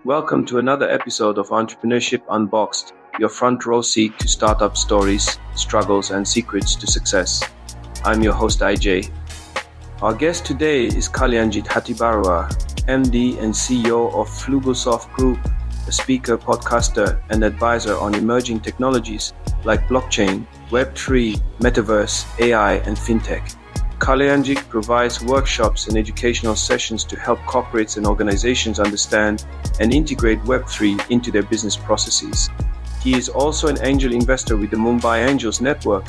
Welcome to another episode of Entrepreneurship Unboxed, your front row seat to startup stories, struggles, and secrets to success. I'm your host, IJ. Our guest today is Kalyanjit Hatibaruah, MD and CEO of Flugelsoft Group, a speaker, podcaster, and advisor on emerging technologies like blockchain, Web3, metaverse, AI, and fintech. Kalyanjit provides workshops and educational sessions to help corporates and organizations understand and integrate Web3 into their business processes. He is also an angel investor with the Mumbai Angels Network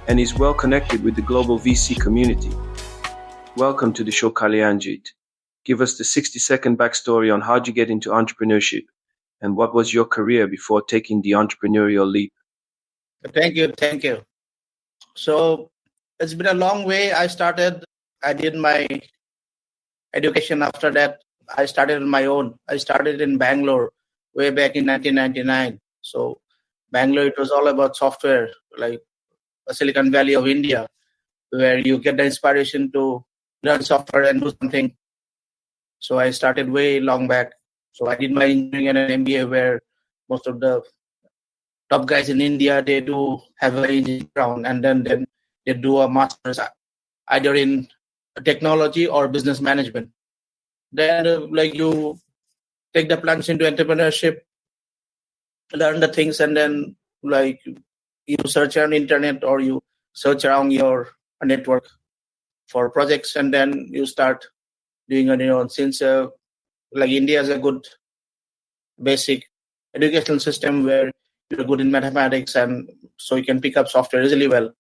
and is well connected with the global VC community. Welcome to the show, Kalyanjit. Give us the 60-second backstory on how you get into entrepreneurship and what was your career before taking the entrepreneurial leap. Thank you. So it's been a long way. I did my education. After that, I started on my own. I started in Bangalore way back in 1999. So Bangalore, it was all about software, like a Silicon Valley of India, where you get the inspiration to learn software and do something. So I started way long back. So I did my engineering and an MBA, where most of the top guys in India, they do have an engineering background, and then they do a master's either in technology or business management. Then you take the plunge into entrepreneurship, learn the things, and then you search on internet or you search around your network for projects, and then you start doing on your own. Since India has a good basic educational system where you're good in mathematics, and so you can pick up software easily well.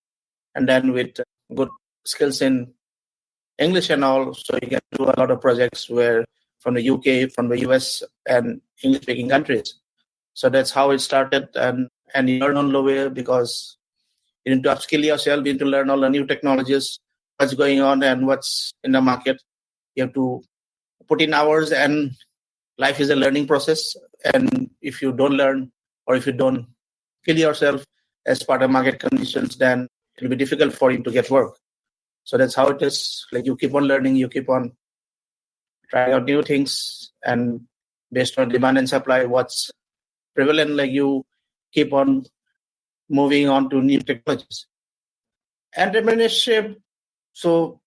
And then with good skills in English and all, so you can do a lot of projects where from the UK, from the US, and English-speaking countries. So that's how it started, and you learn on the way because you need to upskill yourself, you need to learn all the new technologies, what's going on and what's in the market. You have to put in hours, and life is a learning process. And if you don't learn or if you don't kill yourself as part of market conditions, then it'll be difficult for you to get work. So that's how it is. Like, you keep on learning, you keep on trying out new things, and based on demand and supply, what's prevalent, like you keep on moving on to new technologies. Entrepreneurship. So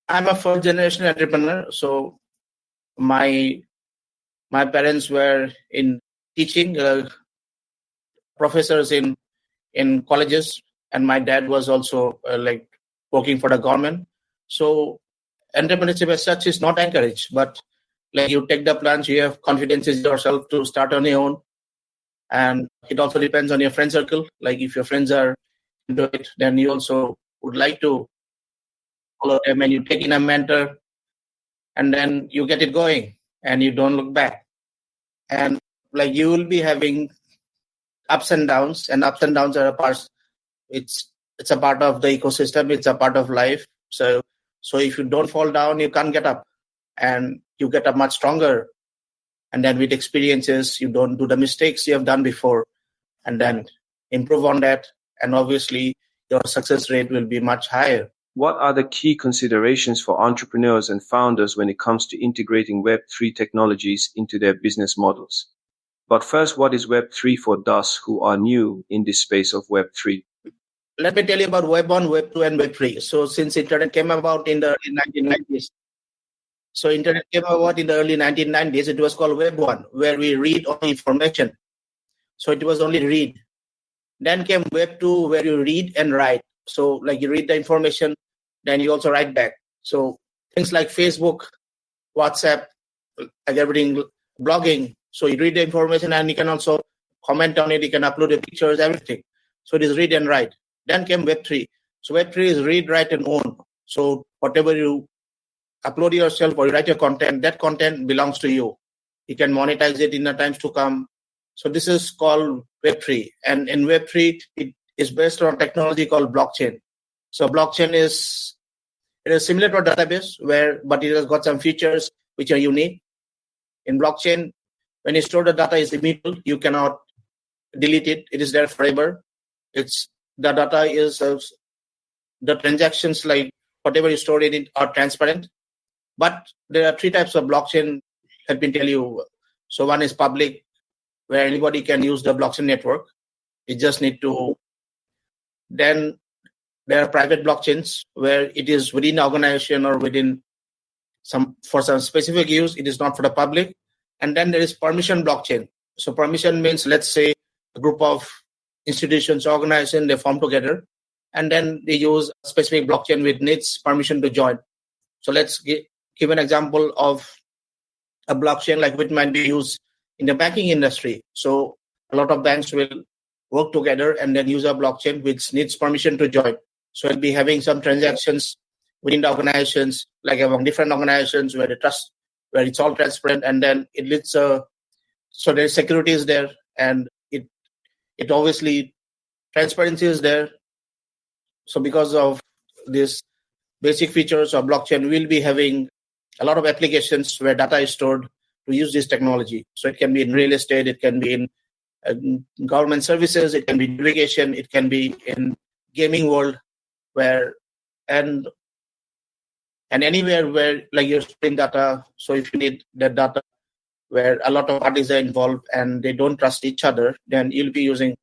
I'm a first generation entrepreneur. So my parents were in teaching, professors in colleges, and my dad was also working for the government. So entrepreneurship as such is not encouraged, but you take the plunge, you have confidence in yourself to start on your own. And it also depends on your friend circle. Like, if your friends are into it, then you also would like to follow them, and you take in a mentor, and then you get it going and you don't look back. And you will be having ups and downs are a part. It's a part of the ecosystem. It's a part of life. So if you don't fall down, you can't get up, and you get up much stronger. And then with experiences, you don't do the mistakes you have done before, and then improve on that. And obviously, your success rate will be much higher. What are the key considerations for entrepreneurs and founders when it comes to integrating Web3 technologies into their business models? But first, what is Web3 for those who are new in this space of Web3? Let me tell you about Web 1, Web 2, and Web 3. So since Internet came about in the early 1990s, it was called Web 1, where we read only information. So it was only read. Then came Web 2, where you read and write. So you read the information, then you also write back. So things like Facebook, WhatsApp, everything, blogging. So you read the information, and you can also comment on it. You can upload the pictures, everything. So it is read and write. Then came Web 3. So Web 3 is read, write, and own. So whatever you upload yourself or you write your content, that content belongs to you. You can monetize it in the times to come. So this is called Web 3. And in Web 3, it is based on technology called blockchain. So blockchain is similar to a database, but it has got some features which are unique. In blockchain, when you store the data, is immutable. You cannot delete it. It is there forever. The data is the transactions, like whatever you store in it, are transparent. But there are three types of blockchain. Let me tell you. So one is public, where anybody can use the blockchain network. You just need to. Then there are private blockchains where it is within the organization or within some specific use. It is not for the public. And then there is permission blockchain. So permission means, let's say, a group of institutions, organizations, they form together, and then they use a specific blockchain which needs permission to join. So let's give an example of a blockchain like which might be used in the banking industry. So a lot of banks will work together and then use a blockchain which needs permission to join. So it'll be having some transactions within the organizations, like among different organizations where it's all transparent, and then it leads so there's security is there, and it obviously transparency is there. So because of this basic features of blockchain, we'll be having a lot of applications where data is stored to use this technology. So it can be in real estate, it can be in government services, it can be navigation, it can be in gaming world, and anywhere where like you're storing data. So if you need that data where a lot of parties are involved and they don't trust each other, then you'll be using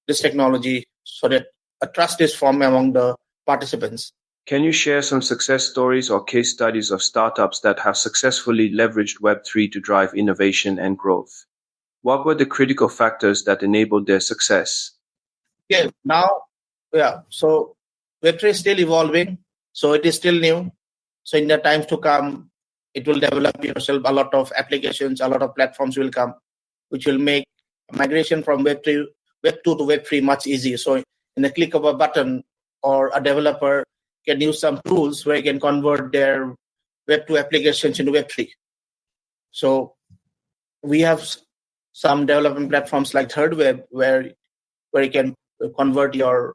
this technology so that a trust is formed among the participants. Can you share some success stories or case studies of startups that have successfully leveraged Web3 to drive innovation and growth? What were the critical factors that enabled their success? So Web3 is still evolving, so it is still new. So in the times to come, it will develop yourself. A lot of applications, a lot of platforms will come, which will make migration from Web2 to Web3 much easier. So in the click of a button, or a developer can use some tools where you can convert their Web2 applications into Web3. So we have some development platforms like Third Web where you can convert your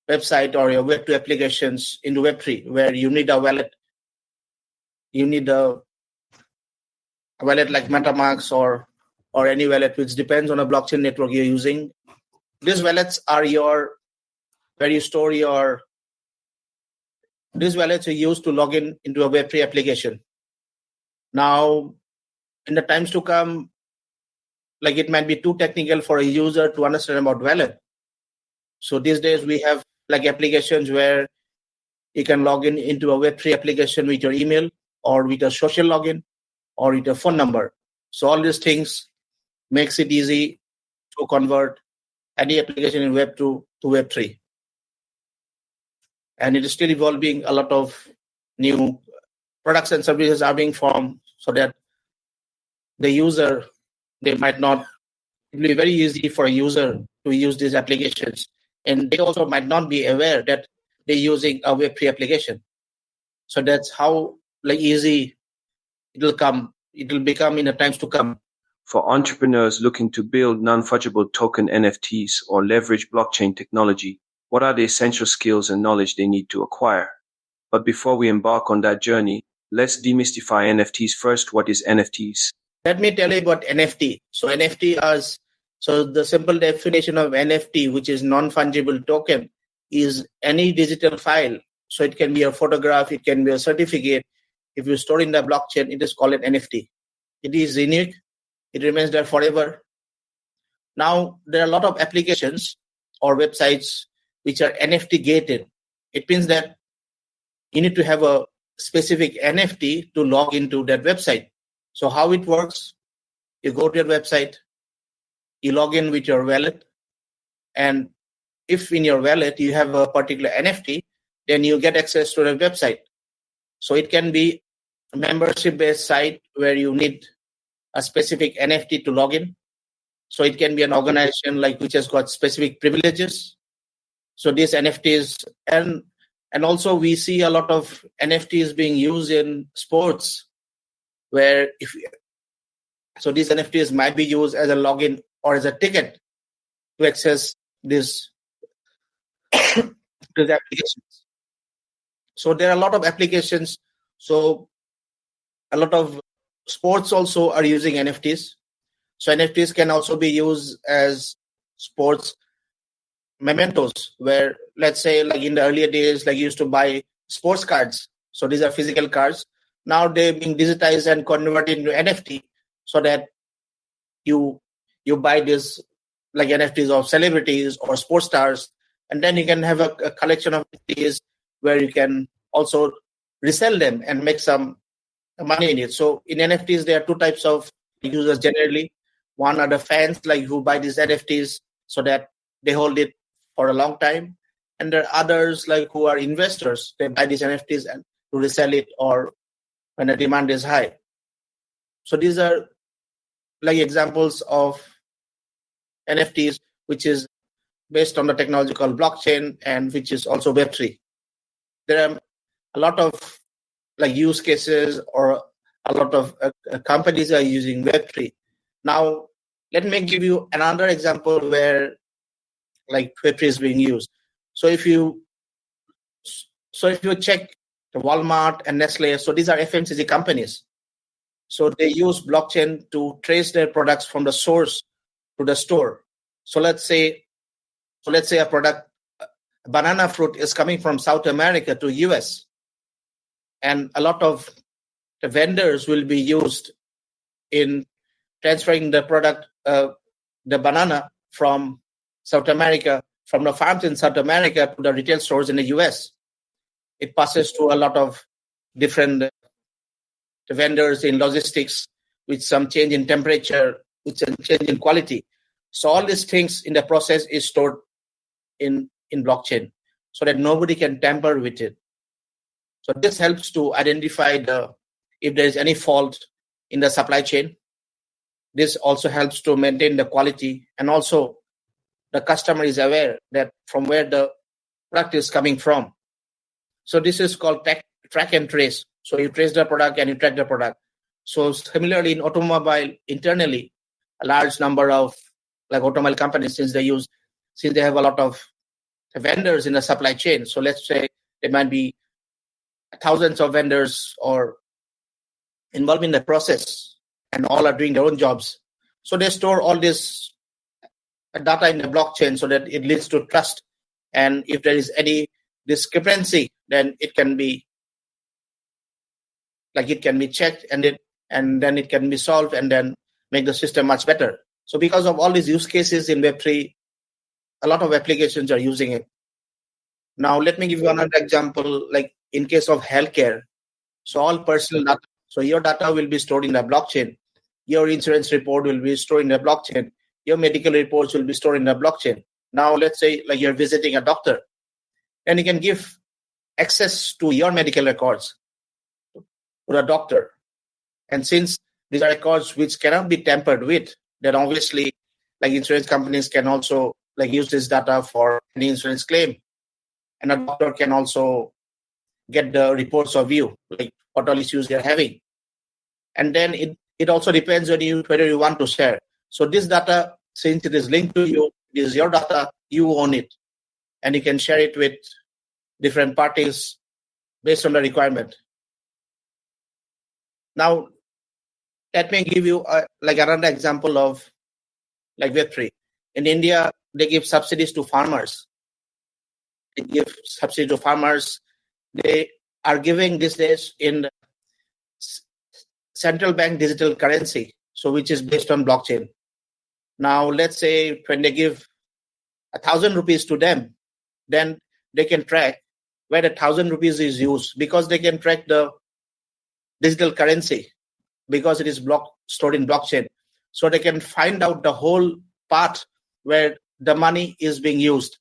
website or your Web2 applications into Web3, where you need a wallet. You need a wallet like MetaMask or any wallet, which depends on a blockchain network you're using. These wallets are where you store these wallets are used to log in into a Web3 application. Now, in the times to come, like it might be too technical for a user to understand about wallet. So these days we have like applications where you can log in into a Web3 application with your email or with a social login or with a phone number. So all these things makes it easy to convert any application in Web2 to Web3. And it is still evolving. A lot of new products and services are being formed so that the user, it will be very easy for a user to use these applications. And they also might not be aware that they're using a Web3 application. So that's how easy it will become in the times to come. For entrepreneurs looking to build non-fungible token NFTs or leverage blockchain technology, what are the essential skills and knowledge they need to acquire? But before we embark on that journey, let's demystify NFTs first. What is NFTs? Let me tell you about NFT. So the simple definition of NFT, which is non-fungible token, is any digital file. So it can be a photograph, it can be a certificate. If you store in the blockchain, it is called an NFT. It is unique. It remains there forever. Now, there are a lot of applications or websites which are NFT gated. It means that you need to have a specific NFT to log into that website. So how it works, you go to your website, you log in with your wallet, and if in your wallet you have a particular NFT, then you get access to the website. So it can be a membership-based site where you need a specific NFT to log in. So it can be an organization which has got specific privileges. So these NFTs, and also we see a lot of NFTs being used in sports, where so these NFTs might be used as a login or as a ticket to access these applications. So there are a lot of applications. So a lot of sports also are using NFTs. So NFTs can also be used as sports mementos, where let's say in the earlier days, you used to buy sports cards. So these are physical cards. Now they're being digitized and converted into NFT so that you buy this like NFTs of celebrities or sports stars, and then you can have a collection of NFTs where you can also resell them and make some money in it. So in NFTs, there are two types of users generally. One are the fans, like who buy these NFTs so that they hold it for a long time. And there are others like who are investors. They buy these NFTs and to resell it or when the demand is high. So these are like examples of NFTs, which is based on the technology called blockchain and which is also Web3. There are a lot of like use cases or a lot of companies are using Web3. Now, let me give you another example where like Web3 is being used. So if you check the Walmart and Nestle, so these are FMCG companies. So they use blockchain to trace their products from the source to the store. So let's say a product, banana fruit is coming from South America to US. And a lot of the vendors will be used in transferring the product, the banana from South America, from the farms in South America to the retail stores in the US. It passes through a lot of different vendors in logistics with some change in temperature, with some change in quality. So all these things in the process is stored in blockchain so that nobody can tamper with it. So this helps to identify if there is any fault in the supply chain. This also helps to maintain the quality, and also the customer is aware that from where the product is coming from. So this is called track and trace. So you trace the product and you track the product. So similarly in automobile internally, a large number of like automobile companies, since they have a lot of vendors in the supply chain. So let's say there might be thousands of vendors or involved in the process and all are doing their own jobs. So they store all this data in the blockchain so that it leads to trust. And if there is any discrepancy, then it can be checked and then it can be solved and then make the system much better. So because of all these use cases in Web3, a lot of applications are using it. Now, let me give you another example, like in case of healthcare. So all personal data. So your data will be stored in the blockchain. Your insurance report will be stored in the blockchain. Your medical reports will be stored in the blockchain. Now, let's say like you're visiting a doctor, and you can give access to your medical records to the doctor. And since these are records which cannot be tampered with, then obviously like insurance companies can also like use this data for any insurance claim. And a doctor can also get the reports of you, like what all issues you're having. And then it also depends on you whether you want to share. So this data, since it is linked to you, it is your data, you own it. And you can share it with different parties based on the requirement. Now, let me give you like another example of like Web3. In India, they give subsidies to farmers. They are giving these days in central bank digital currency, so which is based on blockchain. Now, let's say when they give 1,000 rupees to them, then they can track where the 1,000 rupees is used because they can track the digital currency because it is stored in blockchain. So they can find out the whole path where the money is being used.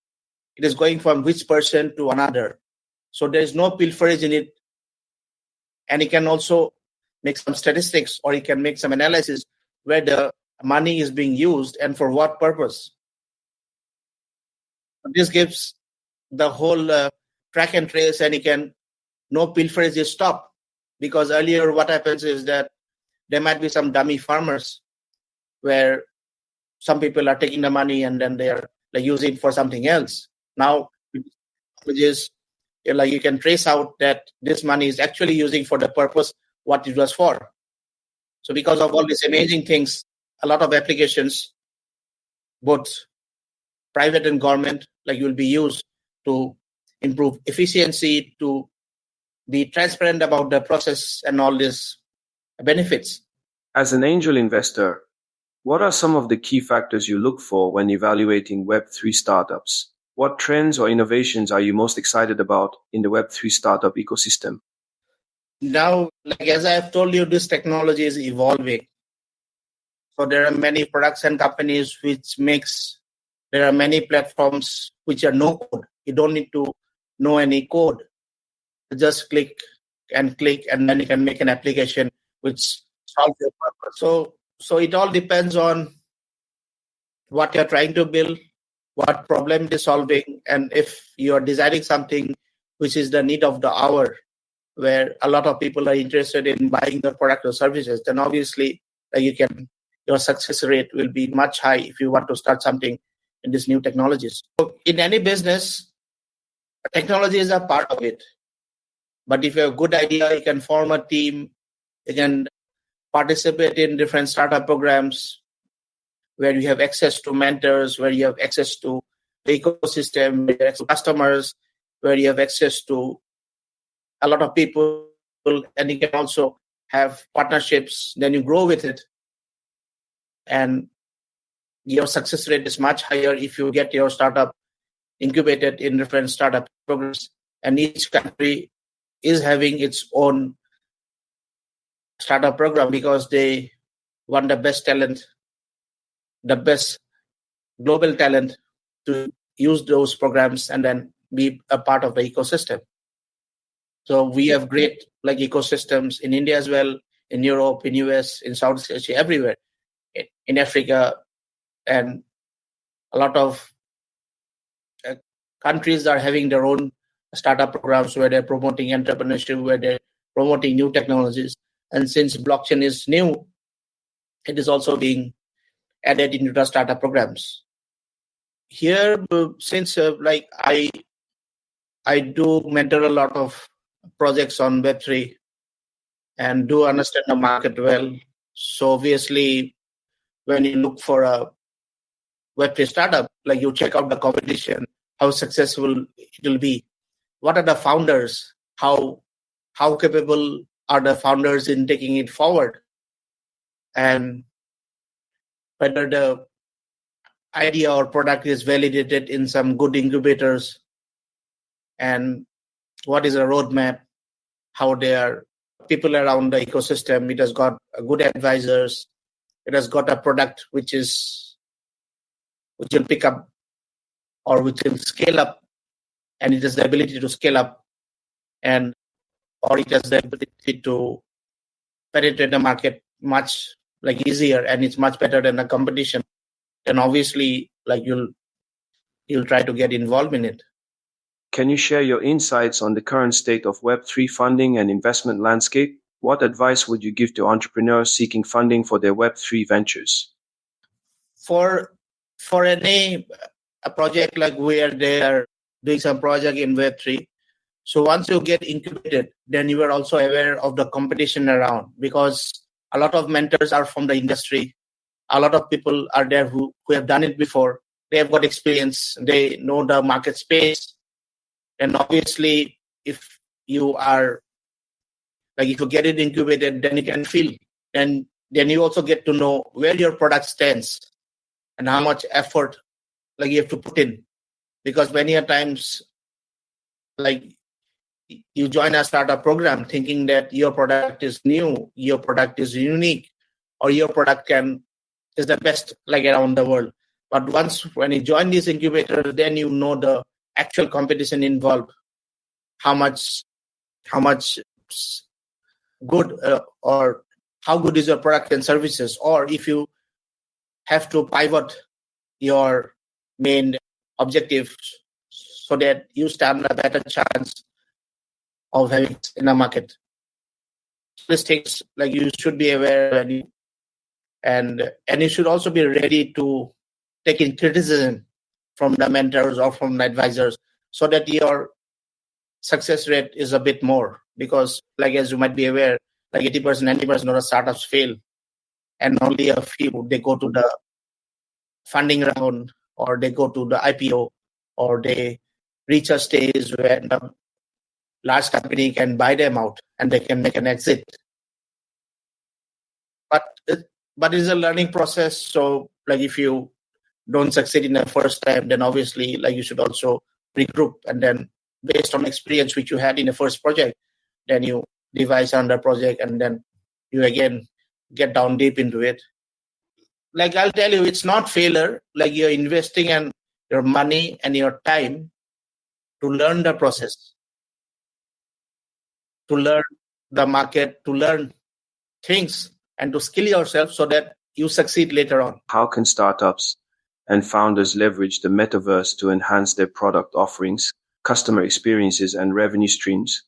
It is going from which person to another. So there is no pilferage in it. And it can also make some statistics or it can make some analysis where the money is being used and for what purpose. This gives the whole track and trace, and no pilferage is stopped. Because earlier what happens is that there might be some dummy farmers where some people are taking the money and then they are like using it for something else. Now, which is like you can trace out that this money is actually using for the purpose what it was for. So because of all these amazing things, a lot of applications, both private and government, like will be used to improve efficiency, to be transparent about the process and all these benefits. As an angel investor, What are some of the key factors you look for when evaluating Web3 startups? What trends or innovations are you most excited about in the Web3 startup ecosystem? Now, like as I have told you, this technology is evolving. So there are many products and companies there are many platforms which are no code. You don't need to know any code. Just click, and then you can make an application which solves your purpose. So it all depends on what you're trying to build, what problem it is solving, and if you're designing something which is the need of the hour, where a lot of people are interested in buying the product or services, then obviously your success rate will be much high if you want to start something in these new technologies. So in any business, technology is a part of it. But if you have a good idea, you can form a team, you can participate in different startup programs where you have access to mentors, where you have access to the ecosystem, where you have access to customers, where you have access to a lot of people, and you can also have partnerships, then you grow with it. And your success rate is much higher if you get your startup incubated in different startup programs. And each country is having its own startup program because they want the best talent, the best global talent to use those programs and then be a part of the ecosystem. So we have great ecosystems in India as well, in Europe, in US, in Southeast Asia, everywhere, in Africa, and a lot of countries are having their own startup programs where they're promoting entrepreneurship, where they're promoting new technologies. And since blockchain is new, it is also being added into the startup programs. Here, since I do mentor a lot of projects on Web3 and do understand the market well. So obviously, when you look for a Web3 startup, you check out the competition, how successful it will be. What are the founders? How capable are the founders in taking it forward? And whether the idea or product is validated in some good incubators, and what is a roadmap, how they are people around the ecosystem. It has got good advisors. It has got a product which will pick up or which will scale up, and it has the ability to scale up, or it has the ability to penetrate the market much easier, and it's much better than the competition. Then obviously you'll try to get involved in it. Can you share your insights on the current state of Web3 funding and investment landscape? What advice would you give to entrepreneurs seeking funding for their Web3 ventures? For a project where they are doing some project in Web3, so once you get incubated, then you are also aware of the competition around, because a lot of mentors are from the industry. A lot of people are there who have done it before. They have got experience. They know the market space. And obviously, if you get it incubated, then you can feel, and then you also get to know where your product stands and how much effort you have to put in. Because many a times, you join a startup program thinking that your product is new, your product is unique, or your product is the best around the world. But when you join this incubator, then you know the actual competition involved, how much good or how good is your product and services, or if you have to pivot your main objective so that you stand a better chance of having in the market. These things you should be aware, and you should also be ready to take in criticism from the mentors or from the advisors, so that your success rate is a bit more. Because as you might be aware, 80%, 90% of the startups fail, and only a few, they go to the funding round, or they go to the IPO, or they reach a stage where the large company can buy them out and they can make an exit. But but it's a learning process. So like if you don't succeed in the first time, then obviously like you should also regroup, and then based on experience which you had in the first project, then you devise another project, and then you again get down deep into it. Like I'll tell you, it's not failure. Like you're investing and your money and your time to learn the process, to learn the market, to learn things, and to skill yourself so that you succeed later on. How can startups and founders leverage the metaverse to enhance their product offerings, customer experiences, and revenue streams?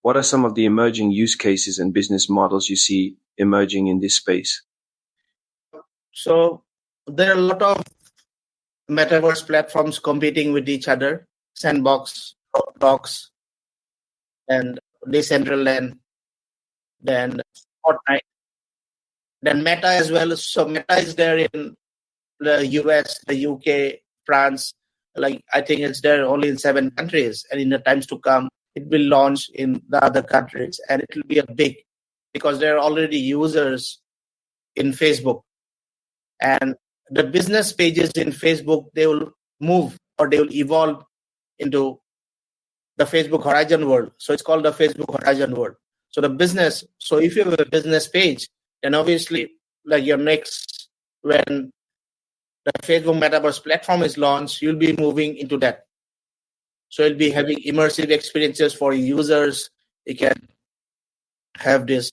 What are some of the emerging use cases and business models you see emerging in this space? So there are a lot of metaverse platforms competing with each other: Sandbox, Roblox, and Decentraland, then Fortnite, then Meta as well. So Meta is there in the US, the UK, France. Like I think it's there only in 7 countries, and in the times to come, it will launch in the other countries, and it will be a big, because there are already users in Facebook, and the business pages in Facebook, they will move or they will evolve into the Facebook Horizon world. So it's called the Facebook Horizon world. So the business, so if you have a business page, then obviously like your next, when the Facebook Metaverse platform is launched, you'll be moving into that. So you'll be having immersive experiences for users. You can have this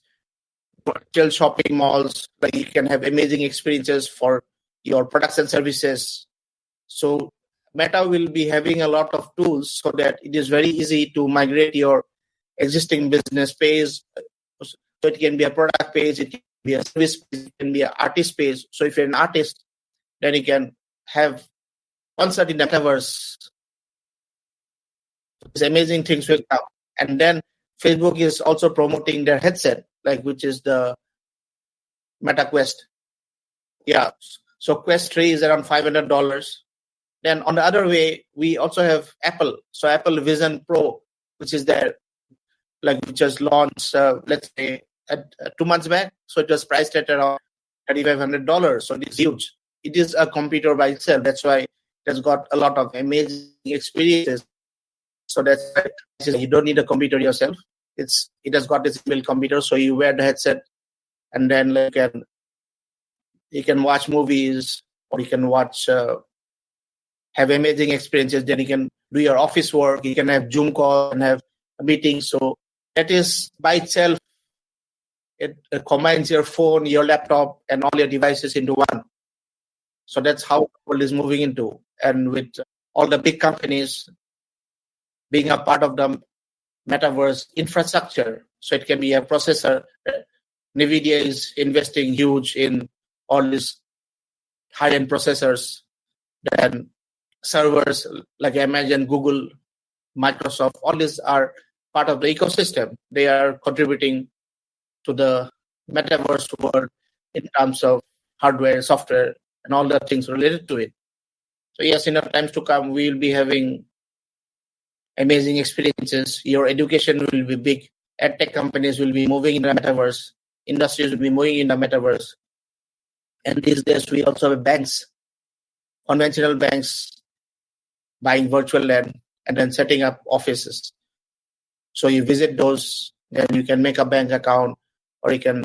virtual shopping malls, like you can have amazing experiences for your products and services. So Meta will be having a lot of tools so that it is very easy to migrate your existing business page. So it can be a product page, it can be a service page, it can be an artist page. So if you're an artist, then you can have concert in the metaverse. These amazing things will come. And then Facebook is also promoting their headset, like which is the Meta Quest. Yeah. So Quest 3 is around $500. Then on the other way, we also have Apple. So Apple Vision Pro, which is there, like which just launched, let's say, 2 months back. So it was priced at around $3,500. So it's huge. It is a computer by itself. That's why it has got a lot of amazing experiences. So that's why you don't need a computer yourself. It has got this built computer. So you wear the headset, and then you can watch movies, or you can watch, have amazing experiences. Then you can do your office work. You can have Zoom call and have a meeting. So that is by itself, it combines your phone, your laptop, and all your devices into one. So that's how the world is moving into. And with all the big companies being a part of the metaverse infrastructure, so it can be a processor. NVIDIA is investing huge in all these high-end processors. Then servers, like I imagine Google, Microsoft, all these are part of the ecosystem. They are contributing to the metaverse world in terms of hardware, software, and all the things related to it. So yes, in the times to come, we will be having amazing experiences. Your education will be big. EdTech companies will be moving in the metaverse. Industries will be moving in the metaverse. And these days, we also have banks, conventional banks, buying virtual land and then setting up offices. So you visit those, then you can make a bank account, or you can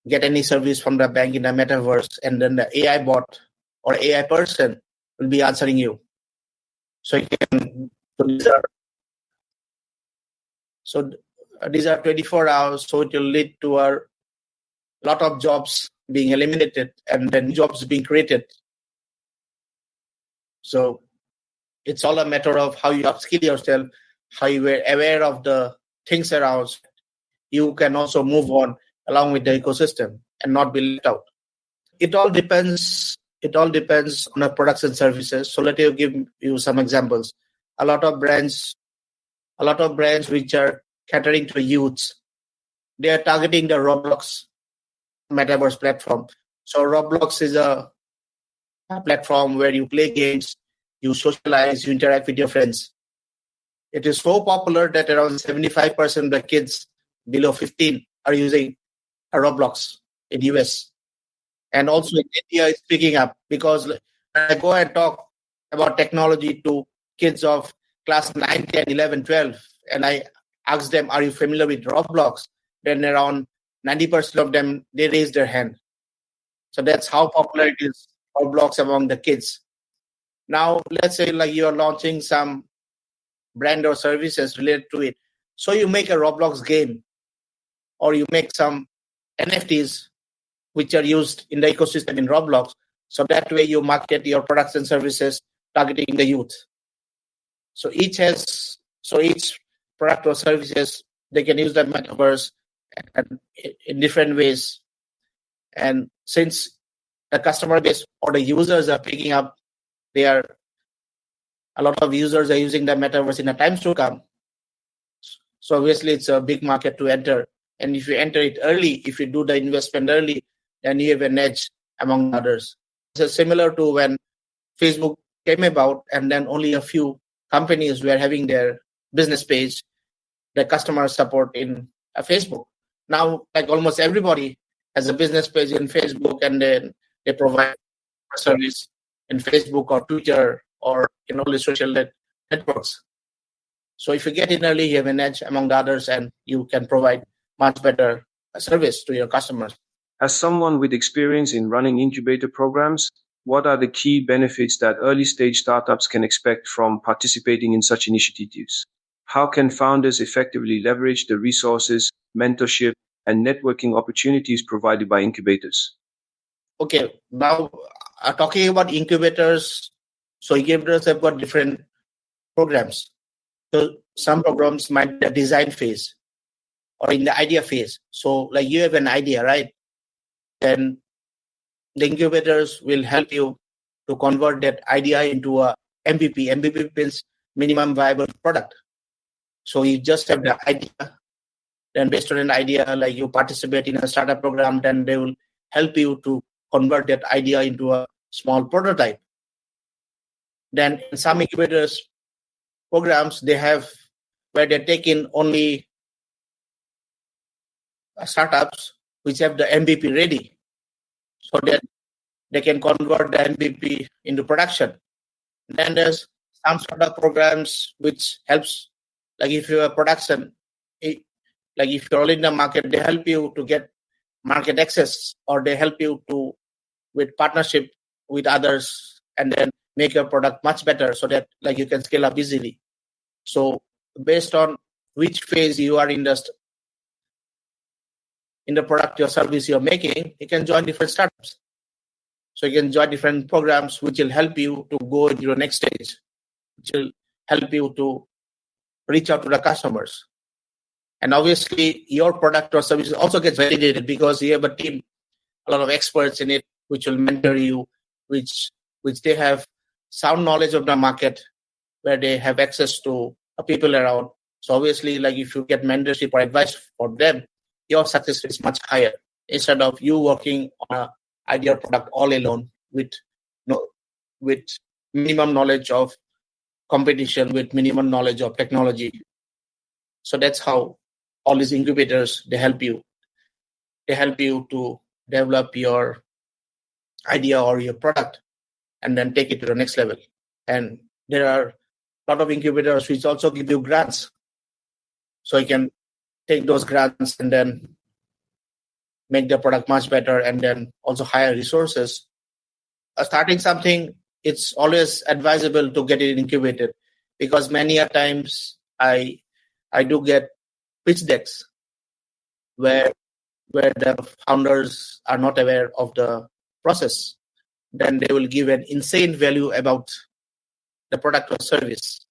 get any service from the bank in the metaverse, and then the AI bot or AI person will be answering you. So you can. So these are 24 hours. So it will lead to a lot of jobs being eliminated and then jobs being created. So it's all a matter of how you upskill yourself, how you are aware of the things around. You can also move on along with the ecosystem and not be left out. It all depends. It all depends on the products and services. So let me give you some examples. A lot of brands which are catering to youths, they are targeting the Roblox metaverse platform. So Roblox is a platform where you play games, you socialize, you interact with your friends. It is so popular that around 75% of the kids below 15 are using a Roblox. in US. And also in India, it's picking up because when I go and talk about technology to kids of class 9, 10, 11, 12, and I ask them, are you familiar with Roblox? Then around 90% of them, they raise their hand. So that's how popular it is, Roblox among the kids. Now, let's say like you're launching some brand or services related to it. So you make a Roblox game or you make some NFTs which are used in the ecosystem in Roblox. So that way you market your products and services targeting the youth. So each product or services, they can use the metaverse in different ways. And since the customer base or the users are picking up, a lot of users are using the metaverse in the times to come. So obviously it's a big market to enter. And if you enter it early, if you do the investment early, then you have an edge among others. It's similar to when Facebook came about and then only a few companies were having their business page, the customer support in Facebook. Now, like almost everybody has a business page in Facebook, and then they provide a service in Facebook or Twitter or in all the social networks. So if you get in early, you have an edge among the others, and you can provide much better service to your customers. As someone with experience in running incubator programs, what are the key benefits that early stage startups can expect from participating in such initiatives? How can founders effectively leverage the resources, mentorship, and networking opportunities provided by incubators? Okay, now talking about incubators, so incubators have got different programs. So some programs might be the design phase or in the idea phase. So like you have an idea, right? Then the incubators will help you to convert that idea into a MVP. MVP means minimum viable product. So you just have the idea, then based on an idea, like you participate in a startup program, then they will help you to convert that idea into a small prototype. Then in some incubators programs, they have where they take in only startups which have the MVP ready, so that they can convert the MVP into production. Then there's some startup programs which helps, like if you have production, like if you're already in the market, they help you to get market access, or they help you to with partnership with others, and then make your product much better so that like you can scale up easily. So based on which phase you are in the product or service you're making, you can join different startups. So you can join different programs which will help you to go into the next stage, which will help you to reach out to the customers. And obviously your product or service also gets validated because you have a team, a lot of experts in it, which will mentor you, which they have sound knowledge of the market, where they have access to people around. So obviously, like if you get mentorship or advice for them, your success rate is much higher instead of you working on an ideal product all alone with minimum knowledge of competition, with minimum knowledge of technology. So that's how all these incubators, they help you. They help you to develop your idea or your product and then take it to the next level. And there are a lot of incubators which also give you grants. So you can take those grants and then make the product much better, and then also hire resources. Starting something, it's always advisable to get it incubated, because many a times I do get pitch decks where the founders are not aware of the process. Then they will give an insane value about the product or service,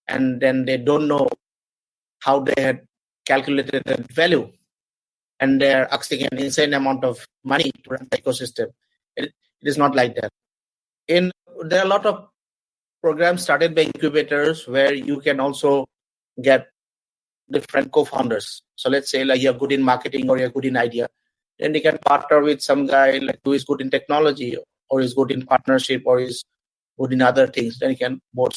and then they don't know how they had calculated that value, and they're asking an insane amount of money to run the ecosystem. It is not like that. There are a lot of programs started by incubators where you can also get different co-founders. So let's say like you're good in marketing or you're good in idea, then you can partner with some guy like who is good in technology or is good in partnership or is good in other things. Then you can both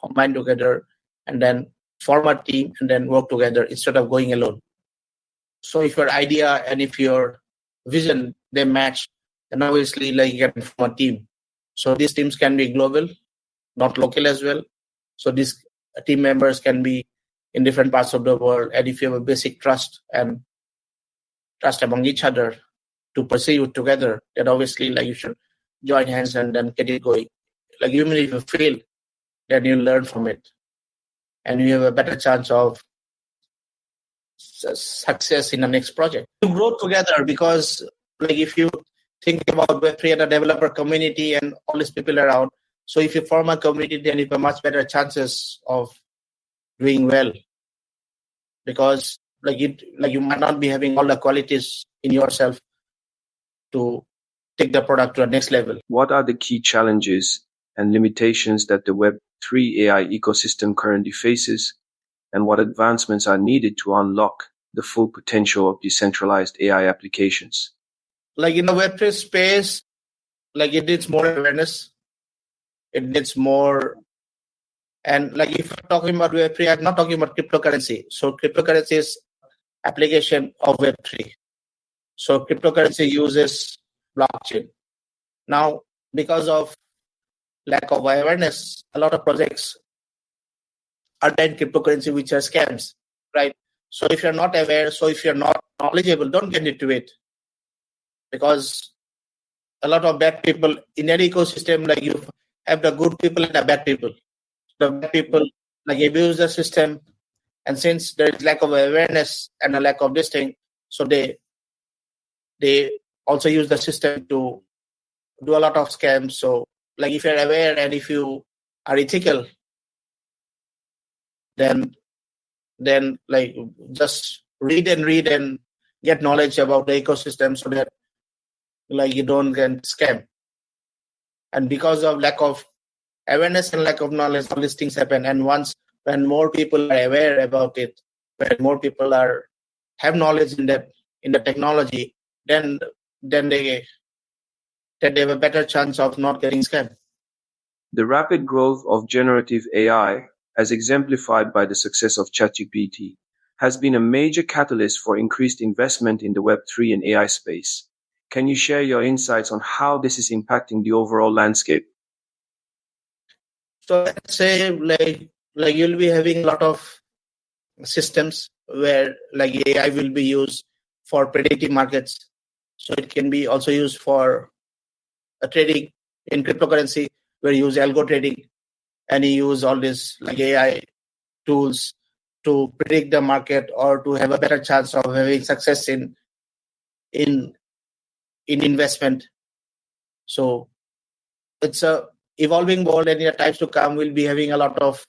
combine together and then form a team and then work together instead of going alone. So if your idea and if your vision, they match, then obviously you can form a team. So these teams can be global, not local as well. So these team members can be in different parts of the world. And if you have a basic trust among each other to pursue it together, then obviously you should join hands and then get it going. Even if you fail, then you learn from it. And you have a better chance of success in the next project. You grow together because if you think about Web3 and a developer community and all these people around, so if you form a community, then you have much better chances of doing well, because you might not be having all the qualities in yourself to take the product to the next level. What are the key challenges and limitations that the Web3 AI ecosystem currently faces, and what advancements are needed to unlock the full potential of decentralized AI applications? In the Web3 space, it needs more awareness. It needs more. And if I'm talking about Web3, I'm not talking about cryptocurrency. So cryptocurrency is application of Web3. So cryptocurrency uses blockchain. Now, because of lack of awareness, a lot of projects are done cryptocurrency which are scams, right? So if you're not aware, so if you're not knowledgeable, don't get into it. Because a lot of bad people in any ecosystem, you have the good people and the bad people. The bad people abuse the system, and since there is lack of awareness and a lack of this thing, so they also use the system to do a lot of scams. So if you're aware and if you are ethical, then just read and get knowledge about the ecosystem so that you don't get scammed. And because of lack of awareness and lack of knowledge, all these things happen. And when more people are aware about it, when more people have knowledge in the technology, then they have a better chance of not getting scammed. The rapid growth of generative AI, as exemplified by the success of ChatGPT, has been a major catalyst for increased investment in the Web3 and AI space. Can you share your insights on how this is impacting the overall landscape? So let's say you'll be having a lot of systems where AI will be used for predictive markets. So it can be also used for trading in cryptocurrency, where you use algo trading, and you use all these AI tools to predict the market or to have a better chance of having success in investment. So it's a evolving world, and in the times to come, we'll be having a lot of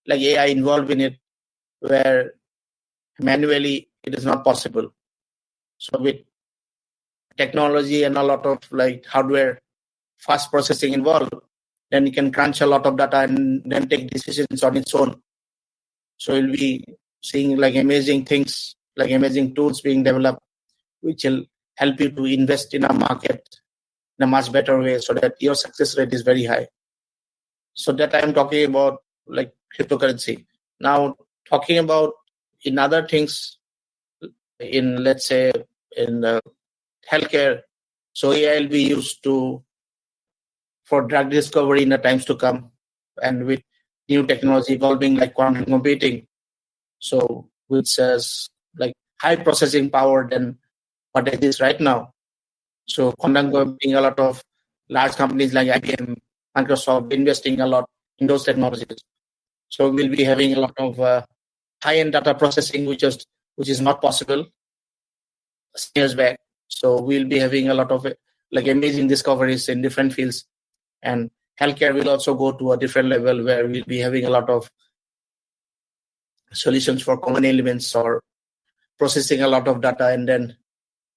AI involved in it, where manually it is not possible. So with technology and a lot of hardware, fast processing involved, then you can crunch a lot of data and then take decisions on its own. So you'll be seeing amazing things, amazing tools being developed, which will help you to invest in a market in a much better way, so that your success rate is very high. So that I'm talking about cryptocurrency. Now, talking about in other things, in let's say in healthcare, so AI will be used for drug discovery in the times to come, and with new technology evolving like quantum computing, so which has high processing power than what it is right now. So quantum computing, a lot of large companies like IBM, Microsoft investing a lot in those technologies. So we'll be having a lot of high-end data processing, which is not possible years back. So we'll be having a lot of amazing discoveries in different fields, and healthcare will also go to a different level, where we'll be having a lot of solutions for common elements, or processing a lot of data and then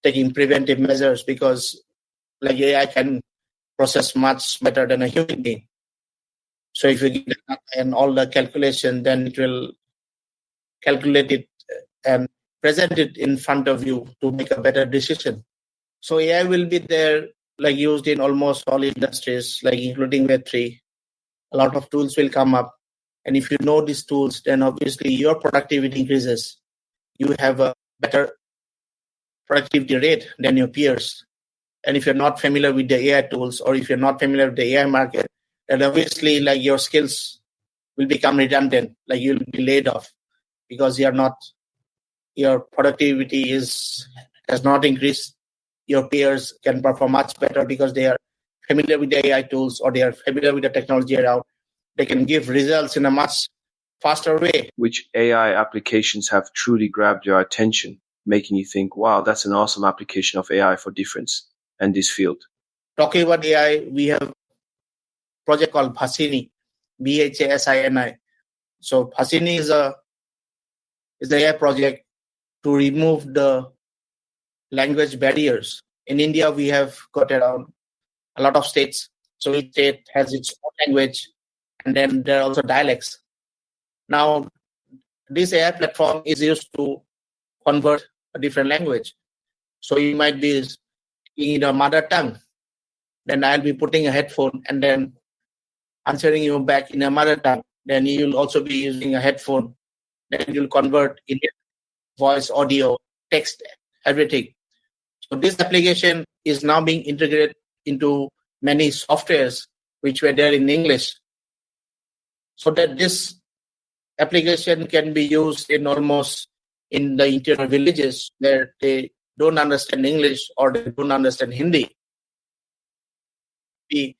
taking preventive measures, because AI can process much better than a human being. So if you get the data and all the calculation, then it will calculate it and present it in front of you to make a better decision. So AI will be there, used in almost all industries, including Web3. A lot of tools will come up, and if you know these tools, then obviously your productivity increases. You have a better productivity rate than your peers. And if you're not familiar with the AI tools, or if you're not familiar with the AI market, then obviously like your skills will become redundant, like you'll be laid off because your productivity has not increased. Your peers can perform much better because they are familiar with the AI tools, or they are familiar with the technology around. They can give results in a much faster way. Which AI applications have truly grabbed your attention, making you think, wow, that's an awesome application of AI for difference and this field? Talking about AI, we have a project called Bhasini, Bhasini. So Bhasini is an AI project to remove the language barriers. In India, we have got around a lot of states. So each state has its own language, and then there are also dialects. Now, this AI platform is used to convert a different language. So you might be speaking in your mother tongue, then I'll be putting a headphone and then answering you back in a mother tongue. Then you'll also be using a headphone. Then you'll convert in voice, audio, text, everything. So this application is now being integrated into many softwares which were there in English, so that this application can be used in the interior villages where they don't understand English or they don't understand Hindi. They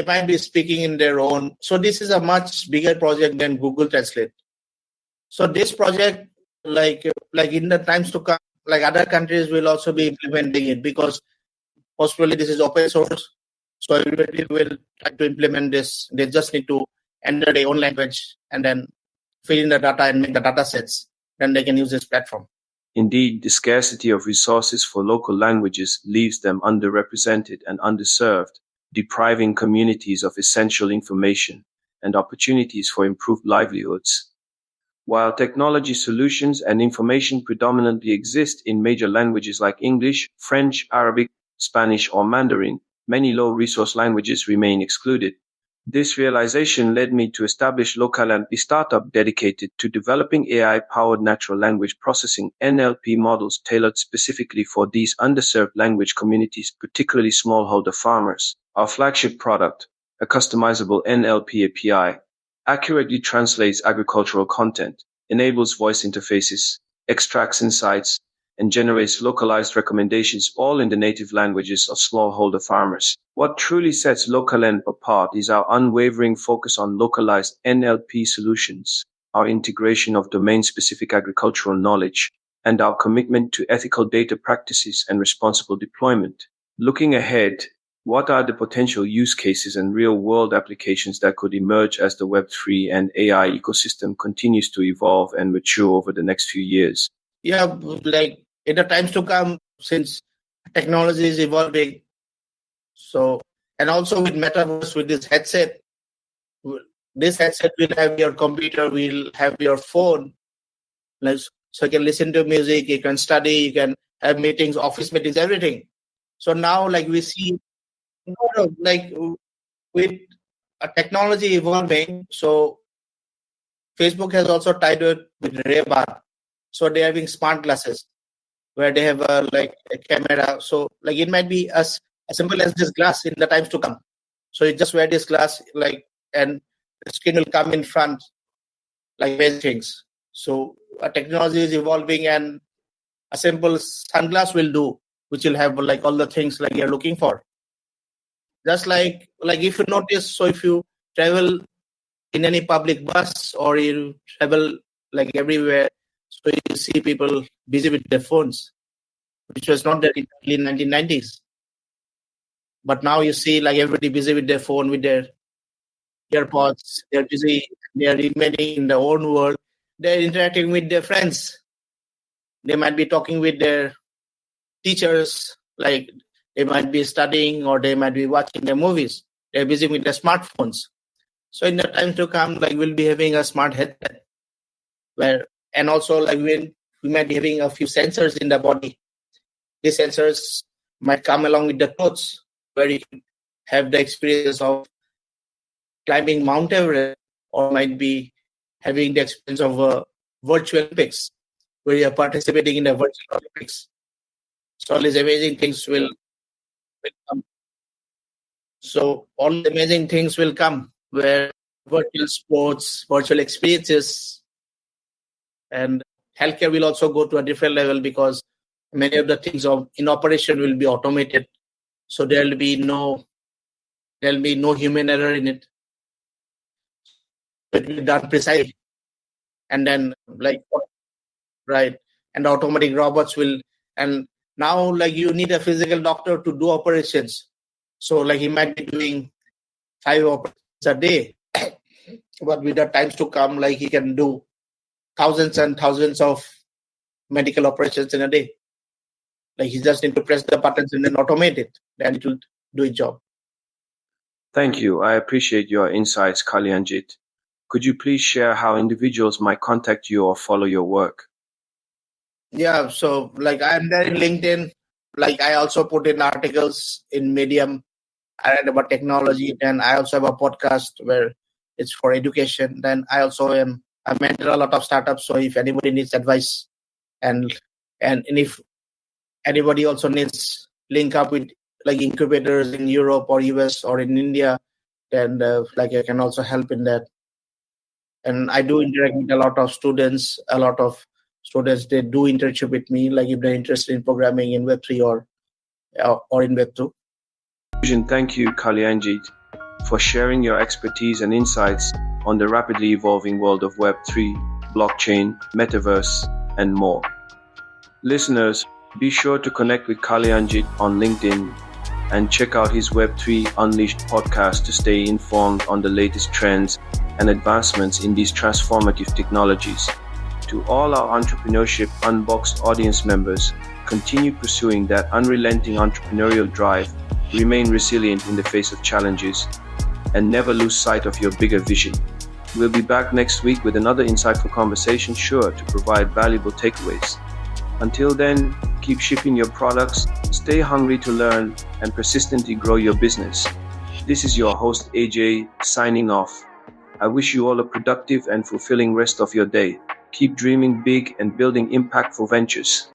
might be speaking in their own. So this is a much bigger project than Google Translate. So this project, like in the times to come, like other countries will also be implementing it, because possibly this is open source. So everybody will try to implement this. They just need to enter their own language and then fill in the data and make the data sets. Then they can use this platform. Indeed, the scarcity of resources for local languages leaves them underrepresented and underserved, depriving communities of essential information and opportunities for improved livelihoods. While technology solutions and information predominantly exist in major languages like English, French, Arabic, Spanish, or Mandarin, many low-resource languages remain excluded. This realization led me to establish Lokaland, a startup dedicated to developing AI-powered natural language processing (NLP) models tailored specifically for these underserved language communities, particularly smallholder farmers. Our flagship product, a customizable NLP API, accurately translates agricultural content, enables voice interfaces, extracts insights, and generates localized recommendations, all in the native languages of smallholder farmers. What truly sets Lokaland apart is our unwavering focus on localized NLP solutions, our integration of domain-specific agricultural knowledge, and our commitment to ethical data practices and responsible deployment. Looking ahead, what are the potential use cases and real-world applications that could emerge as the Web3 and AI ecosystem continues to evolve and mature over the next few years? Yeah, like in the times to come, since technology is evolving, so, and also with metaverse, with this headset will have your computer, will have your phone, like, so you can listen to music, you can study, you can have meetings, office meetings, everything. So now, like we see, like with technology evolving, so Facebook has also tied with Ray-Ban. So they're having smart glasses where they have like a camera. So like it might be as simple as this glass in the times to come. So you just wear this glass, like, and the screen will come in front, like many things. So technology is evolving, and a simple sunglass will do, which will have like all the things like you're looking for. Just like if you notice, so if you travel in any public bus or you travel like everywhere, so you see people busy with their phones, which was not there in the early 1990s. But now you see like everybody busy with their phone, with their AirPods. They're busy. They're remaining in their own world. They're interacting with their friends. They might be talking with their teachers. Like they might be studying or they might be watching their movies. They're busy with their smartphones. So in the time to come, like we'll be having a smart headset and also like we might be having a few sensors in the body. These sensors might come along with the clothes, where you can have the experience of climbing Mount Everest, or might be having the experience of virtual Olympics. where you are participating in a virtual Olympics. So all these amazing things will come. So all the amazing things will come where virtual sports, virtual experiences, and healthcare will also go to a different level because many of the things in operation will be automated. So there'll be no human error in it. It will be done precisely. And then right, and automatic robots will, and now you need a physical doctor to do operations. So he might be doing 5 operations a day, but with the times to come, he can do thousands and thousands of medical operations in a day. He just need to press the buttons and then automate it, and it will do its job. Thank you. I appreciate your insights, Kalyanjit. Could you please share how individuals might contact you or follow your work? Yeah, so I'm there in LinkedIn. I also put in articles in Medium. I read about technology. Then I also have a podcast where it's for education. Then I also I mentor a lot of startups. So if anybody needs advice, and if anybody also needs link up with incubators in Europe or US or in India, then I can also help in that. And I do interact with a lot of students. A lot of students, they do internship with me, if they're interested in programming in Web3 or in Web2. Thank you, Kalyanjit, for sharing your expertise and insights on the rapidly evolving world of Web3, blockchain, metaverse, and more. Listeners, be sure to connect with Kalyanjit on LinkedIn and check out his Web3 Unleashed podcast to stay informed on the latest trends and advancements in these transformative technologies. To all our Entrepreneurship Unboxed audience members, continue pursuing that unrelenting entrepreneurial drive, remain resilient in the face of challenges, and never lose sight of your bigger vision. We'll be back next week with another insightful conversation sure to provide valuable takeaways. Until then, keep shipping your products, stay hungry to learn, and persistently grow your business. This is your host AJ signing off. I wish you all a productive and fulfilling rest of your day. Keep dreaming big and building impactful ventures.